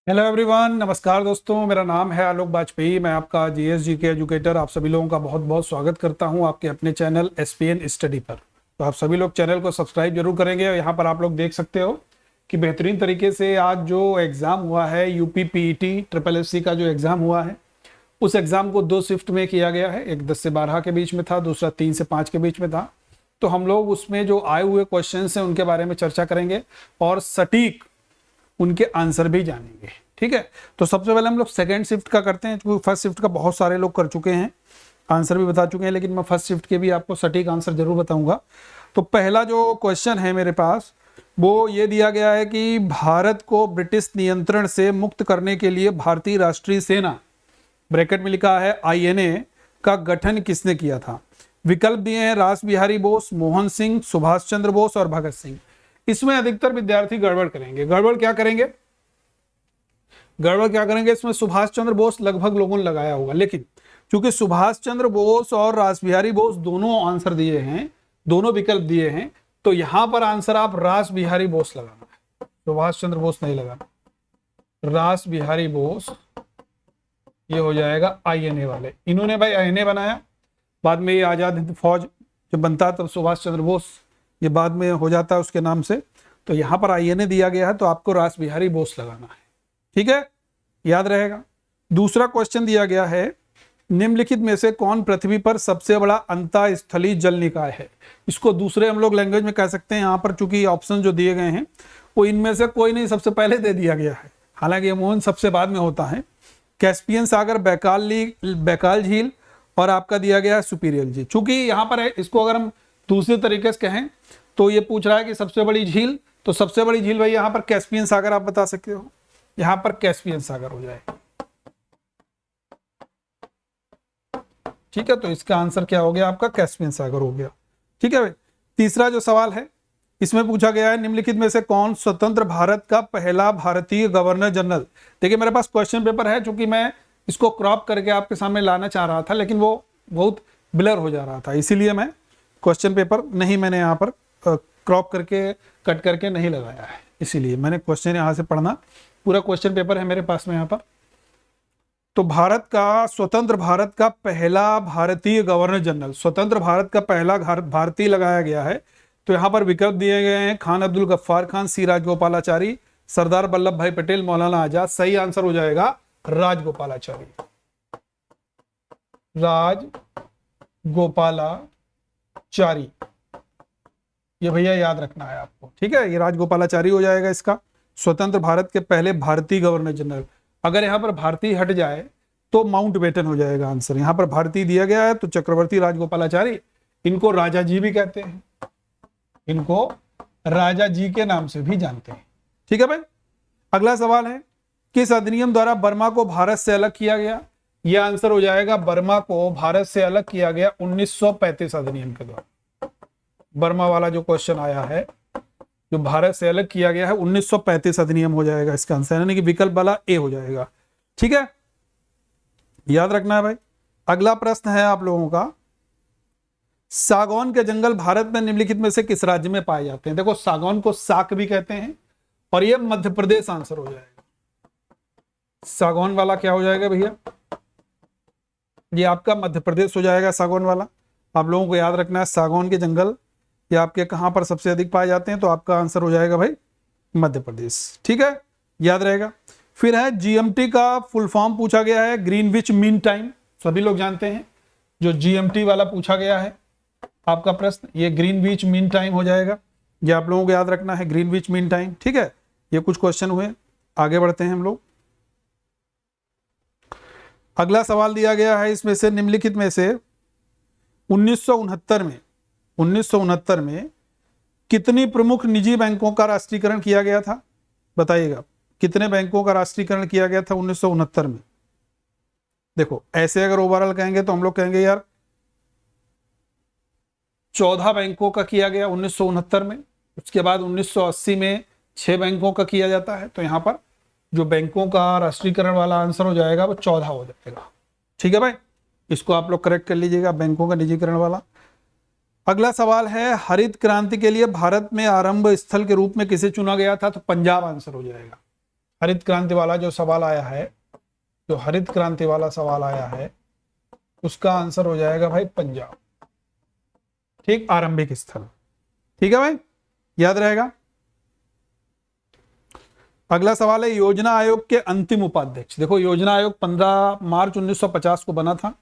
Hello everyone, नमस्कार दोस्तों। मेरा नाम है आलोक बाजपेयी। मैं आपका जीएसजी के एजुकेटर आप सभी लोगों का बहुत बहुत स्वागत करता हूं आपके अपने चैनल एसपीएन स्टडी पर। तो आप सभी लोग चैनल को सब्सक्राइब जरूर करेंगे। और यहाँ पर आप लोग देख सकते हो कि बेहतरीन तरीके से आज जो एग्ज़ाम हुआ है यूपी पीईटी ट्रिपल एससी का जो एग्ज़ाम हुआ है, उस एग्ज़ाम को 2 शिफ्ट में किया गया है। एक 10 से 12 के बीच में था, दूसरा 3 से 5 के बीच में था। तो हम लोग उसमें जो आए हुए क्वेश्चन हैं उनके बारे में चर्चा करेंगे और सटीक उनके आंसर भी जानेंगे। ठीक है, तो सबसे पहले हम लोग सेकंड शिफ्ट का करते हैं, क्योंकि फर्स्ट शिफ्ट का बहुत सारे लोग कर चुके हैं, आंसर भी बता चुके हैं, लेकिन मैं फर्स्ट शिफ्ट के भी आपको सटीक आंसर जरूर बताऊंगा। तो पहला जो क्वेश्चन है मेरे पास वो ये दिया गया है कि भारत को ब्रिटिश नियंत्रण से मुक्त करने के लिए भारतीय राष्ट्रीय सेना, ब्रैकेट में लिखा है आईएनए, का गठन किसने किया था। विकल्प दिए हैं रास बिहारी बोस, मोहन सिंह, सुभाष चंद्र बोस और भगत सिंह। इसमें अधिकतर विद्यार्थी गड़बड़ करेंगे। गड़बड़ क्या करेंगे इसमें सुभाष चंद्र बोस लगभग लोगों ने लगाया होगा, लेकिन क्योंकि सुभाष चंद्र बोस और रास बिहारी बोस दोनों आंसर दिए हैं, दोनों विकल्प दिए हैं, तो यहां पर आंसर आप रास बिहारी बोस लगाना है, सुभाष चंद्र बोस नहीं लगाना। रास बिहारी बोस ये हो जाएगा आईएनए वाले। इन्होंने भाई आईएनए बनाया, बाद में ये आजाद हिंद फौज जब बनता तब सुभाष चंद्र बोस ये बाद में हो जाता है उसके नाम से। तो यहां पर आईएनए दिया गया है, तो आपको रास बिहारी बोस लगाना है। ठीक है, याद रहेगा। दूसरा क्वेश्चन दिया गया है, निम्नलिखित में से कौन पृथ्वी पर सबसे बड़ा अंतःस्थलीय जल निकाय है। इसको दूसरे हम लोग लैंग्वेज में कह सकते हैं। यहाँ पर चूंकि ऑप्शन जो दिए गए हैं वो इनमें से कोई नहीं सबसे पहले दे दिया गया है, हालांकि अमूमन सबसे बाद में होता है। कैस्पियन सागर, बैकाल झील और आपका दिया गया है सुपीरियर झील। चूंकि यहाँ पर है, इसको अगर हम दूसरे तरीके से कहें तो ये पूछ रहा है कि सबसे बड़ी झील, तो सबसे बड़ी झील भाई यहाँ पर कैस्पियन सागर आप बता सकते हो, यहां पर कैस्पियन सागर हो जाएगा। ठीक है, तो इसका आंसर क्या हो गया आपका, कैस्पियन सागर हो गया। ठीक है भाई। तीसरा जो सवाल है इसमें पूछा गया है, निम्नलिखित में से कौन स्वतंत्र भारत का पहला भारतीय गवर्नर जनरल। देखिए मेरे पास क्वेश्चन पेपर है, चूंकि मैं इसको क्रॉप करके आपके सामने लाना चाह रहा था, लेकिन वो बहुत ब्लर हो जा रहा था, इसीलिए मैं क्वेश्चन पेपर नहीं, मैंने यहाँ पर क्रॉप करके कट करके नहीं लगाया है, इसीलिए मैंने क्वेश्चन यहाँ से पढ़ना, पूरा क्वेश्चन पेपर है मेरे पास में यहाँ पर। तो भारत का, स्वतंत्र भारत का पहला भारतीय गवर्नर जनरल, स्वतंत्र भारत का पहला भारतीय लगाया गया है। तो यहाँ पर विकल्प दिए गए हैं खान अब्दुल गफ्फार खान, सी राजगोपालाचारी, सरदार वल्लभ भाई पटेल, मौलाना आजाद। सही आंसर हो जाएगा राजगोपालाचारी, राजगोपालाचारी। ये भैया याद रखना है आपको। ठीक है, ये राजगोपालाचारी हो जाएगा इसका, स्वतंत्र भारत के पहले भारतीय गवर्नर जनरल। अगर यहाँ पर भारतीय हट जाए तो माउंटबेटन हो जाएगा आंसर। यहाँ पर भारतीय दिया गया है तो चक्रवर्ती राजगोपालाचारी, इनको राजा जी भी कहते हैं, इनको राजा जी के नाम से भी जानते हैं। ठीक है भाई। अगला सवाल है, किस अधिनियम द्वारा बर्मा को भारत से अलग किया गया। यह आंसर हो जाएगा, बर्मा को भारत से अलग किया गया 1935 अधिनियम के द्वारा। बर्मा वाला जो क्वेश्चन आया है, जो भारत से अलग किया गया है, 1935 अधिनियम हो जाएगा इसका आंसर, यानी कि विकल्प वाला ए हो जाएगा। ठीक है, याद रखना है भाई। अगला प्रश्न है आप लोगों का, सागौन के जंगल भारत में निम्नलिखित में से किस राज्य में पाए जाते हैं। देखो सागौन को साक भी कहते हैं, और ये मध्य प्रदेश आंसर हो जाएगा। सागौन वाला क्या हो जाएगा भैया, ये आपका मध्य प्रदेश हो जाएगा सागौन वाला। आप लोगों को याद रखना है सागौन के जंगल ये आपके कहां पर सबसे अधिक पाए जाते हैं, तो आपका आंसर हो जाएगा भाई मध्य प्रदेश। ठीक है, याद रहेगा। फिर है जीएमटी का फुल फॉर्म पूछा गया है, ग्रीनविच मीन टाइम, सभी लोग जानते हैं। जो जीएमटी वाला पूछा गया है आपका प्रश्न, ये ग्रीनविच मीन टाइम हो जाएगा, ये आप लोगों को याद रखना है, ग्रीनविच मीन टाइम। ठीक है, ये कुछ क्वेश्चन हुए, आगे बढ़ते हैं हम लोग। अगला सवाल दिया गया है, इसमें से निम्नलिखित में से 1969 में कितनी प्रमुख निजी बैंकों का राष्ट्रीयकरण किया गया था, बताइएगा। कितने बैंकों का राष्ट्रीयकरण किया गया था 1969 में। देखो ऐसे अगर ओवरऑल कहेंगे तो हम लोग कहेंगे यार 14 बैंकों का किया गया 1969 में। उसके बाद 1980 में 6 बैंकों का किया जाता है। तो यहां पर जो बैंकों का राष्ट्रीयकरण वाला आंसर हो जाएगा वो 14 हो जाएगा। ठीक है भाई, इसको आप लोग करेक्ट कर लीजिएगा, बैंकों का निजीकरण वाला। अगला सवाल है, हरित क्रांति के लिए भारत में आरंभ स्थल के रूप में किसे चुना गया था, तो पंजाब आंसर हो जाएगा। हरित क्रांति वाला जो सवाल आया है, जो हरित क्रांति वाला सवाल आया है, उसका आंसर हो जाएगा भाई पंजाब। ठीक, आरंभिक स्थल। ठीक है भाई, याद रहेगा। अगला सवाल है योजना आयोग के अंतिम उपाध्यक्ष। देखो, योजना आयोग 15 मार्च 1950 को बना था।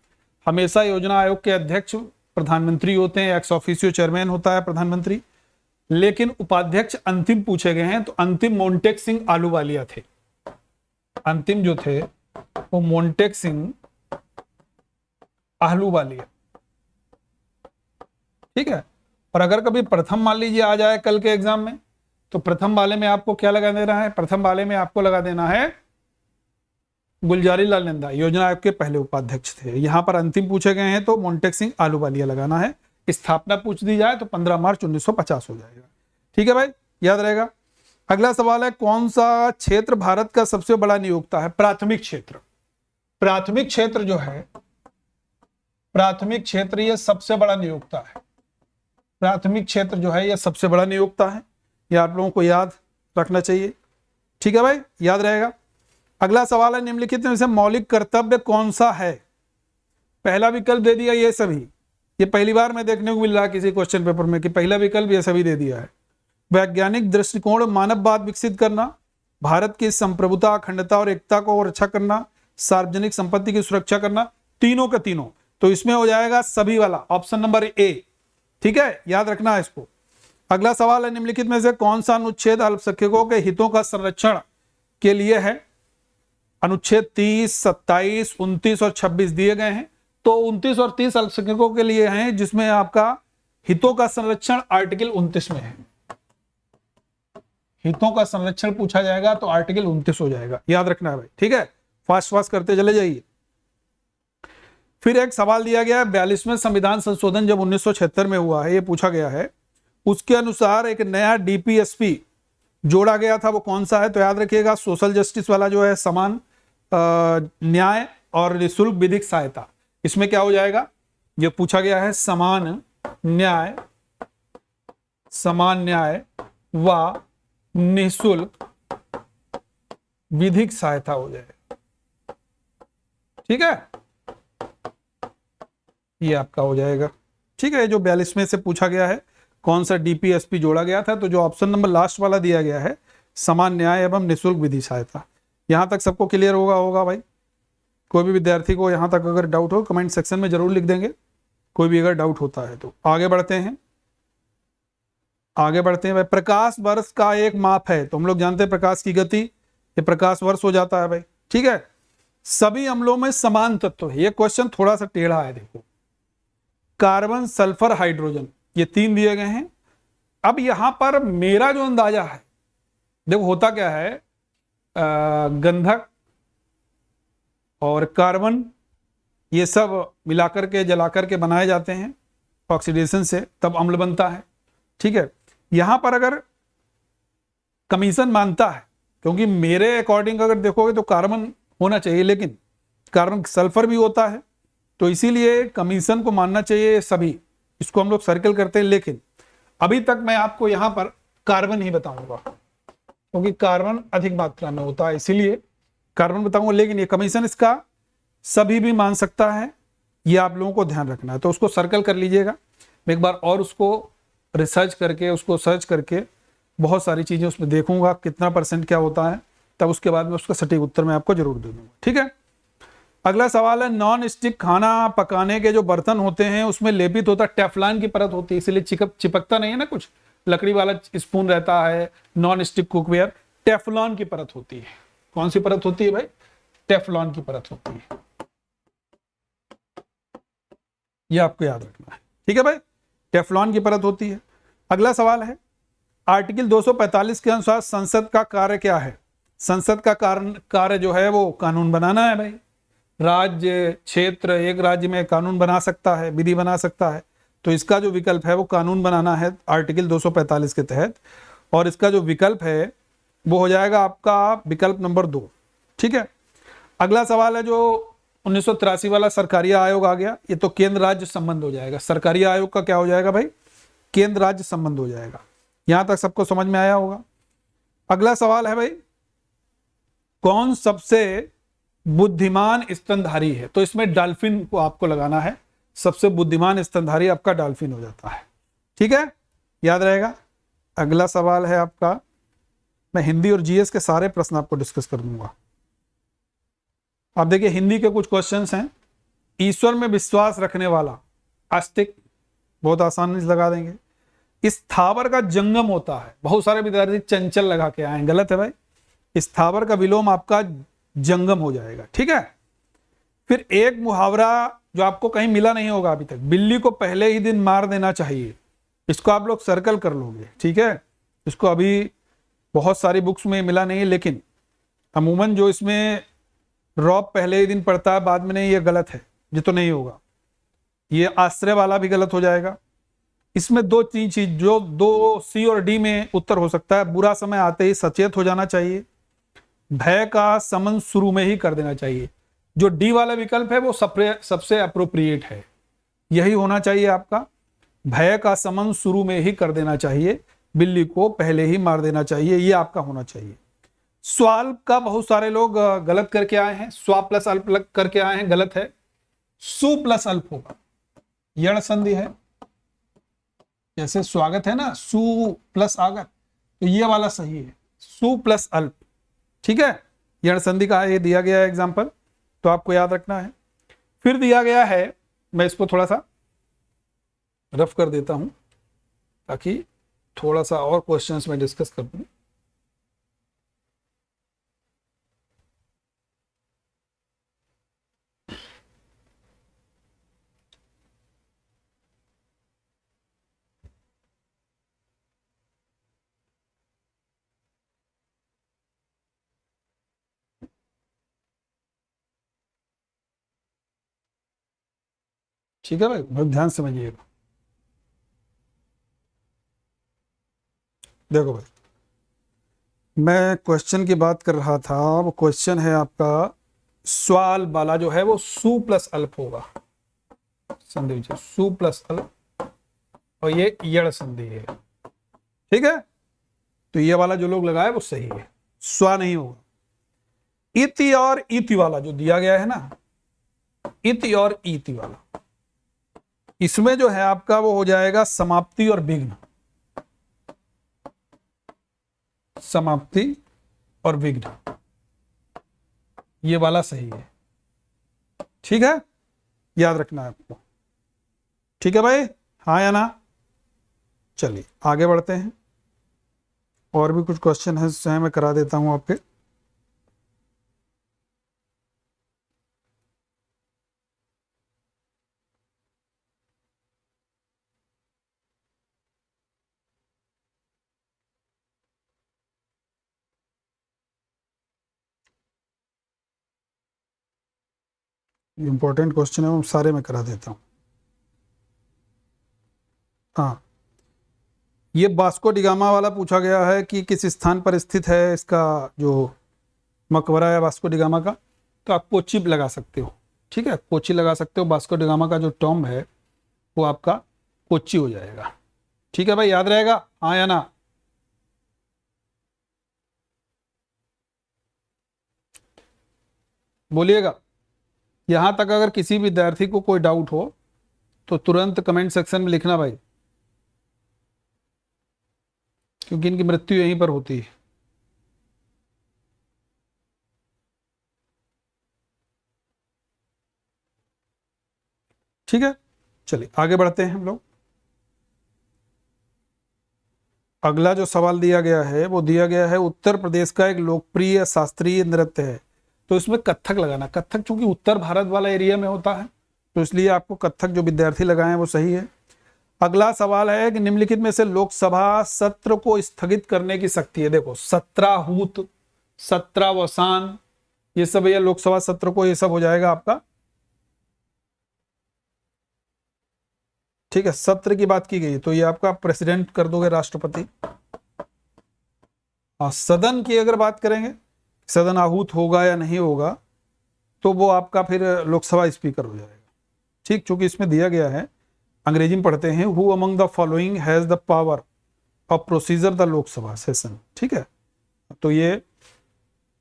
हमेशा योजना आयोग के अध्यक्ष प्रधानमंत्री होते हैं, एक्स ऑफिशियो चेयरमैन होता है प्रधानमंत्री, लेकिन उपाध्यक्ष अंतिम पूछे गए हैं, तो अंतिम मोन्टेक सिंह आलूवालिया थे। अंतिम जो थे वो मोन्टेक सिंह आलूवालिया। ठीक है, और अगर कभी प्रथम मान लीजिए आ जाए कल के एग्जाम में, तो प्रथम वाले में आपको क्या लगा देना है? प्रथम वाले में आपको लगा देना है गुलजारी लाल नंदा, योजना आयोग के पहले उपाध्यक्ष थे। यहां पर अंतिम पूछे गए हैं तो मोन्टेक सिंह आलूवालिया लगाना है। स्थापना पूछ दी जाए तो 15 मार्च 1950 हो जाएगा। ठीक है भाई, याद रहेगा। अगला सवाल है कौन सा क्षेत्र भारत का सबसे बड़ा नियोक्ता है? प्राथमिक क्षेत्र। प्राथमिक क्षेत्र जो है, प्राथमिक क्षेत्र ये सबसे बड़ा नियोक्ता है। प्राथमिक क्षेत्र जो है ये सबसे बड़ा नियोक्ता है, ये आप लोगों को याद रखना चाहिए। ठीक है भाई, याद रहेगा। अगला सवाल है निम्नलिखित में से मौलिक कर्तव्य कौन सा है? पहला विकल्प दे दिया ये सभी, ये पहली बार मैं देखने को मिल रहा है किसी क्वेश्चन पेपर में कि पहला विकल्प ये सभी दे दिया है। वैज्ञानिक दृष्टिकोण मानववाद विकसित करना, भारत की संप्रभुता, अखंडता और एकता को रक्षा करना, सार्वजनिक संपत्ति की सुरक्षा करना, तीनों के तीनों। तो इसमें हो जाएगा सभी वाला, ऑप्शन नंबर ए। ठीक है, याद रखना है इसको। अगला सवाल है निम्नलिखित में से कौन सा अनुच्छेद अल्पसंख्यकों के हितों का संरक्षण के लिए है? अनुच्छेद 30, 27, 29 और 26 दिए गए हैं। तो 29 और 30 अल्पसंख्यकों के लिए हैं, जिसमें आपका हितों का संरक्षण आर्टिकल 29 में है। हितों का संरक्षण पूछा जाएगा तो आर्टिकल 29 हो जाएगा, याद रखना है भाई। ठीक है, फास्ट फास्ट करते चले जाइए। फिर एक सवाल दिया गया है 42वें संविधान संशोधन जब 1976 में हुआ है, ये पूछा गया है, उसके अनुसार एक नया डीपीएसपी जोड़ा गया था, वो कौन सा है? तो याद रखिएगा सोशल जस्टिस वाला जो है, समान न्याय और निःशुल्क विधिक सहायता। इसमें क्या हो जाएगा? ये पूछा गया है समान न्याय व निःशुल्क विधिक सहायता हो जाएगा। ठीक है, ये आपका हो जाएगा। ठीक है, जो 42 में से पूछा गया है कौन सा डीपीएसपी जोड़ा गया था, तो जो ऑप्शन नंबर लास्ट वाला दिया गया है समान न्याय एवं निःशुल्क विधि सहायता। यहां तक सबको क्लियर होगा भाई। कोई भी विद्यार्थी को यहां तक अगर डाउट हो कमेंट सेक्शन में जरूर लिख देंगे, कोई भी अगर डाउट होता है तो। आगे बढ़ते हैं भाई। प्रकाश वर्ष का एक माप है, तो हम लोग जानते हैं प्रकाश की गति, ये प्रकाश वर्ष हो जाता है भाई। ठीक है, सभी अम्लों में समान तत्व है। ये क्वेश्चन थोड़ा सा टेढ़ा है, देखो कार्बन, सल्फर, हाइड्रोजन, ये 3 दिए गए हैं। अब यहां पर मेरा जो अंदाजा है, देखो होता क्या है, गंधक और कार्बन ये सब मिलाकर के जलाकर के बनाए जाते हैं ऑक्सीडेशन से, तब अम्ल बनता है। ठीक है, यहां पर अगर कमीशन मानता है, क्योंकि मेरे अकॉर्डिंग अगर देखोगे तो कार्बन होना चाहिए, लेकिन कार्बन सल्फर भी होता है, तो इसीलिए कमीशन को मानना चाहिए सभी, इसको हम लोग सर्कल करते हैं। लेकिन अभी तक मैं आपको यहां पर कार्बन ही बताऊंगा, क्योंकि कार्बन अधिक मात्रा में होता है, इसीलिए कार्बन बताऊंगा। लेकिन ये कमीशन इसका सभी भी मान सकता है, ये आप लोगों को ध्यान रखना है, तो उसको सर्कल कर लीजिएगा। मैं एक बार और उसको रिसर्च करके, उसको सर्च करके बहुत सारी चीजें उसमें देखूंगा, कितना % क्या होता है, तब उसके बाद में उसका सटीक उत्तर मैं आपको जरूर दे दूंगा। ठीक है, अगला सवाल है नॉन स्टिक खाना पकाने के जो बर्तन होते हैं उसमें लेपित होता टेफ्लॉन की परत होती है, इसलिए चिपकता नहीं है ना, कुछ लकड़ी वाला स्पून रहता है, नॉन स्टिक कुकवेयर, टेफ्लॉन की परत होती है। कौन सी परत होती है भाई? टेफ्लॉन की परत होती है, ये आपको याद रखना है। ठीक है भाई, टेफ्लॉन की परत होती है। अगला सवाल है आर्टिकल 245 के अनुसार संसद का कार्य क्या है? संसद का कार्य जो है वो कानून बनाना है भाई। राज्य, क्षेत्र, एक राज्य में कानून बना सकता है, विधि बना सकता है, तो इसका जो विकल्प है वो कानून बनाना है आर्टिकल 245 के तहत, और इसका जो विकल्प है वो हो जाएगा आपका विकल्प नंबर 2। ठीक है, अगला सवाल है जो 1983 वाला सरकारी आयोग आ गया, ये तो केंद्र राज्य संबंध हो जाएगा। सरकारी आयोग का क्या हो जाएगा भाई? केंद्र राज्य संबंध हो जाएगा। यहां तक सबको समझ में आया होगा। अगला सवाल है भाई कौन सबसे बुद्धिमान स्तनधारी है? तो इसमें डॉल्फिन को आपको लगाना है, सबसे बुद्धिमान स्तनधारी आपका डॉल्फिन हो जाता है। ठीक है, याद रहेगा। अगला सवाल है आपका, मैं हिंदी और जीएस के सारे प्रश्न आपको डिस्कस कर दूंगा। आप देखिए हिंदी के कुछ क्वेश्चंस हैं। ईश्वर में विश्वास रखने वाला, आस्तिक, बहुत आसानी से लगा देंगे। स्थावर का जंगम होता है, बहुत सारे विद्यार्थी चंचल लगा के आए, गलत है भाई। स्थावर का विलोम आपका जंगम हो जाएगा। ठीक है, फिर एक मुहावरा जो आपको कहीं मिला नहीं होगा अभी तक, बिल्ली को पहले ही दिन मार देना चाहिए। इसको आप लोग सर्कल कर लोगे। ठीक है, इसको अभी बहुत सारी बुक्स में मिला नहीं है, लेकिन अमूमन जो इसमें रॉब पहले ही दिन पढ़ता है बाद में नहीं, ये गलत है, ये तो नहीं होगा। ये आश्रय वाला भी गलत हो जाएगा। इसमें दो तीन चीज, जो दो सी और डी में उत्तर हो सकता है। बुरा समय आते ही सचेत हो जाना चाहिए, भय का समन शुरू में ही कर देना चाहिए। जो डी वाला विकल्प है वो सबसे अप्रोप्रिएट है, यही होना चाहिए आपका। भय का समन शुरू में ही कर देना चाहिए, बिल्ली को पहले ही मार देना चाहिए, ये आपका होना चाहिए। स्वाल का बहुत सारे लोग गलत करके आए हैं, स्वा प्लस अल्प करके आए हैं, गलत है। सु प्लस अल्प होगा, यण संधि है, जैसे स्वागत है ना, सु प्लस आगत, तो ये वाला सही है, सु प्लस अल्प। ठीक है, यण संधि का ये दिया गया है एग्जाम्पल, तो आपको याद रखना है। फिर दिया गया है, मैं इसको थोड़ा सा रफ कर देता हूं ताकि थोड़ा सा और क्वेश्चंस में डिस्कस कर दूं। ठीक है भाई, बहुत ध्यान समझिएगा। देखो भाई, मैं क्वेश्चन की बात कर रहा था, वो क्वेश्चन है आपका स्वाल वाला जो है वो सु प्लस अल्प होगा, संधि सु प्लस अल्प, और ये यण संधि है। ठीक है, तो ये वाला जो लोग लगाए वो सही है, स्वा नहीं होगा। इति और इति वाला जो दिया गया है ना, इति और इति वाला, इसमें जो है आपका वो हो जाएगा समाप्ति और विघ्न, समाप्ति और विघ्न, ये वाला सही है। ठीक है, याद रखना है आपको। ठीक है भाई, हाँ या ना? चलिए आगे बढ़ते हैं, और भी कुछ क्वेश्चन है चाहे मैं करा देता हूं आपके। इंपॉर्टेंट क्वेश्चन है, वो सारे मैं करा देता हूँ। हाँ, ये वास्को डिगामा वाला पूछा गया है कि किस स्थान पर स्थित है इसका जो मकबरा है वास्को डिगामा का, तो आप कोच्चि लगा सकते हो। ठीक है, कोच्चि लगा सकते हो, वास्को डिगामा का जो टॉम्ब है वो आपका कोच्चि हो जाएगा। ठीक है भाई, याद रहेगा, हाँ या ना? बोलिएगा। यहां तक अगर किसी विद्यार्थी को कोई डाउट हो तो तुरंत कमेंट सेक्शन में लिखना भाई, क्योंकि इनकी मृत्यु यहीं पर होती है। ठीक है, चलिए आगे बढ़ते हैं हम लोग। अगला जो सवाल दिया गया है वो दिया गया है उत्तर प्रदेश का एक लोकप्रिय शास्त्रीय नृत्य है, तो इसमें कथक लगाना। कथक चूंकि उत्तर भारत वाला एरिया में होता है तो इसलिए आपको कथक जो विद्यार्थी लगाए हैं वो सही है। अगला सवाल है कि निम्नलिखित में से लोकसभा सत्र को स्थगित करने की शक्ति है। देखो, सत्राहूत, सत्रावसान, ये सब ये लोकसभा सत्र को, ये सब हो जाएगा आपका। ठीक है, सत्र की बात की गई तो ये आपका प्रेसिडेंट कर दोगे, राष्ट्रपति। सदन की अगर बात करेंगे, सदन आहूत होगा या नहीं होगा, तो वो आपका फिर लोकसभा स्पीकर हो जाएगा। ठीक, चूंकि इसमें दिया गया है, अंग्रेजी में पढ़ते हैं, who among the following has the power of procedure the Lok Sabha session. ठीक है, तो ये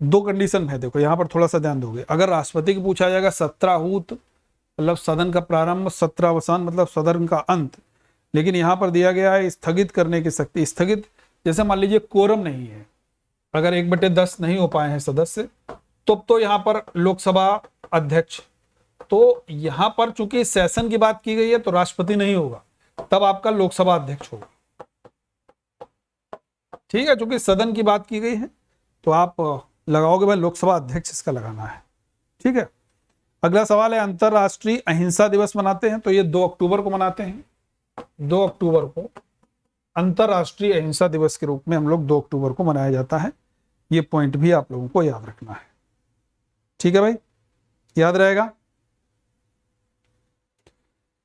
दो कंडीशन है, देखो यहाँ पर थोड़ा सा ध्यान दोगे। अगर राष्ट्रपति को पूछा जाएगा 17 मतलब सदन का प्रारंभ, 17 अवसान मतलब सदन का अंत, लेकिन यहाँ पर दिया गया है स्थगित करने की शक्ति। स्थगित जैसे मान लीजिए कोरम नहीं है, अगर 1/10 नहीं हो पाए हैं सदस्य, तो यहाँ पर लोकसभा अध्यक्ष, तो यहाँ पर चूंकि सेशन की बात की गई है तो राष्ट्रपति नहीं होगा, तब आपका लोकसभा अध्यक्ष होगा। ठीक है, चूंकि सदन की बात की गई है तो आप लगाओगे भाई लोकसभा अध्यक्ष, इसका लगाना है। ठीक है, अगला सवाल है अंतरराष्ट्रीय अहिंसा दिवस मनाते हैं, तो ये 2 अक्टूबर को मनाते हैं। 2 अक्टूबर को अंतरराष्ट्रीय अहिंसा दिवस के रूप में हम लोग 2 अक्टूबर को मनाया जाता है। ये पॉइंट भी आप लोगों को याद रखना है। ठीक है भाई, याद रहेगा।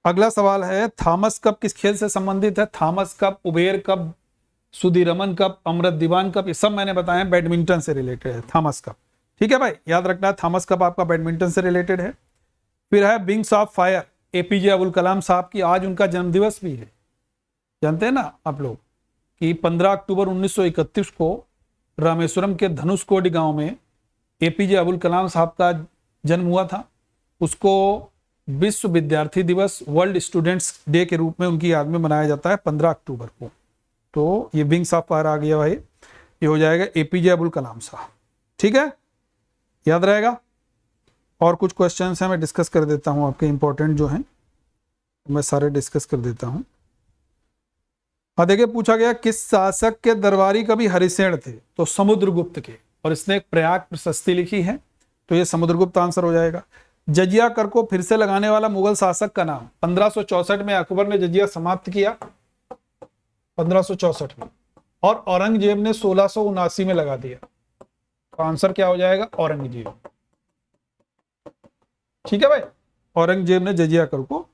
अगला सवाल है थॉमस कप किस खेल से संबंधित है? Thomas Cup, Uber Cup, Sudirman Cup, Amrit Diwan cup, ये सब मैंने बताया बैडमिंटन से रिलेटेड है थॉमस कप। ठीक है भाई, याद रखना है थॉमस कप आपका बैडमिंटन से रिलेटेड है। फिर है Wings of Fire, APJ Abdul Kalam sahab की, आज उनका जन्मदिवस भी है। जानते हैं ना आप लोग कि 15 अक्टूबर 1931 को रामेश्वरम के धनुषकोडी गांव में एपीजे अब्दुल कलाम साहब का जन्म हुआ था। उसको विश्व विद्यार्थी दिवस, वर्ल्ड स्टूडेंट्स डे के रूप में उनकी याद में मनाया जाता है 15 अक्टूबर को। तो ये विंग्स ऑफ फायर आ गया भाई, ये हो जाएगा एपीजे अब्दुल कलाम साहब। ठीक है, याद रहेगा। और कुछ क्वेश्चंस हैं, मैं डिस्कस कर देता हूं आपके इंपॉर्टेंट जो हैं, मैं सारे डिस्कस कर देता हूं। हाँ देखिए, पूछा गया किस शासक के दरबारी कवि हरिसेन थे? तो समुद्रगुप्त के, और इसने एक प्रयाग प्रशस्ति लिखी है, तो ये समुद्रगुप्त आंसर हो जाएगा। जजिया कर को फिर से लगाने वाला मुगल शासक का नाम? 1564 में अकबर ने जजिया समाप्त किया, 1564 में, और औरंगजेब ने 1679 में लगा दिया। तो आंसर क्या हो जाएगा? औरंगजेब। ठीक है भाई, औरंगजेब ने जजिया कर को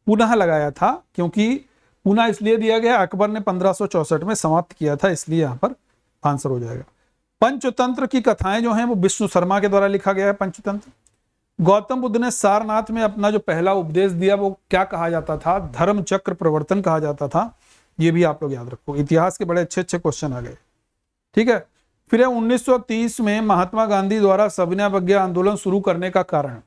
पुनः लगाया था, क्योंकि पुनः इसलिए दिया गया अकबर ने 1564 में समाप्त किया था, इसलिए यहां पर आंसर हो जाएगा। पंचतंत्र की कथाएं जो हैं वो विष्णु शर्मा के द्वारा लिखा गया है पंचतंत्र। गौतम बुद्ध ने सारनाथ में अपना जो पहला उपदेश दिया वो क्या कहा जाता था? धर्म चक्र प्रवर्तन कहा जाता था। ये भी आप लोग याद रखो, इतिहास के बड़े अच्छे अच्छे क्वेश्चन आ गए। ठीक है, फिर 1930 में महात्मा गांधी द्वारा सविनय अवज्ञा आंदोलन शुरू करने का कारण?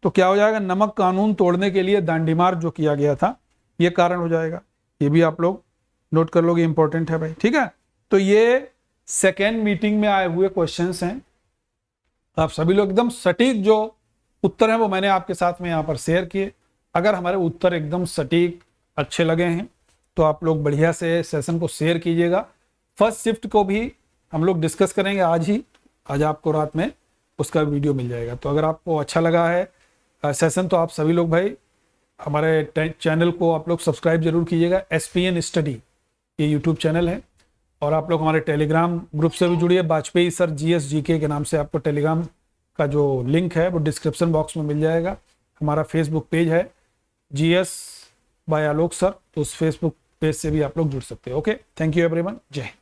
तो क्या हो जाएगा? नमक कानून तोड़ने के लिए दांडी मार्च जो किया गया था, ये कारण हो जाएगा। ये भी आप लोग नोट कर लोगे, इंपॉर्टेंट है भाई। ठीक है, तो ये सेकेंड मीटिंग में आए हुए क्वेश्चंस हैं। आप सभी लोग एकदम सटीक जो उत्तर हैं वो मैंने आपके साथ में यहाँ पर शेयर किए। अगर हमारे उत्तर एकदम सटीक अच्छे लगे हैं तो आप लोग बढ़िया से सेशन को शेयर कीजिएगा। फर्स्ट शिफ्ट को भी हम लोग डिस्कस करेंगे आज आपको रात में उसका वीडियो मिल जाएगा। तो अगर आपको अच्छा लगा है सेशन तो आप सभी लोग भाई हमारे चैनल को आप लोग सब्सक्राइब जरूर कीजिएगा। SPN स्टडी ये यूट्यूब चैनल है, और आप लोग हमारे टेलीग्राम ग्रुप से भी जुड़िए। वाजपेयी सर GSGK के नाम से आपको टेलीग्राम का जो लिंक है वो डिस्क्रिप्शन बॉक्स में मिल जाएगा। हमारा फेसबुक पेज है GS बाय आलोक सर, तो उस फेसबुक पेज से भी आप लोग जुड़ सकते हैं। ओके, थैंक यू एवरीवन, जय हिंद।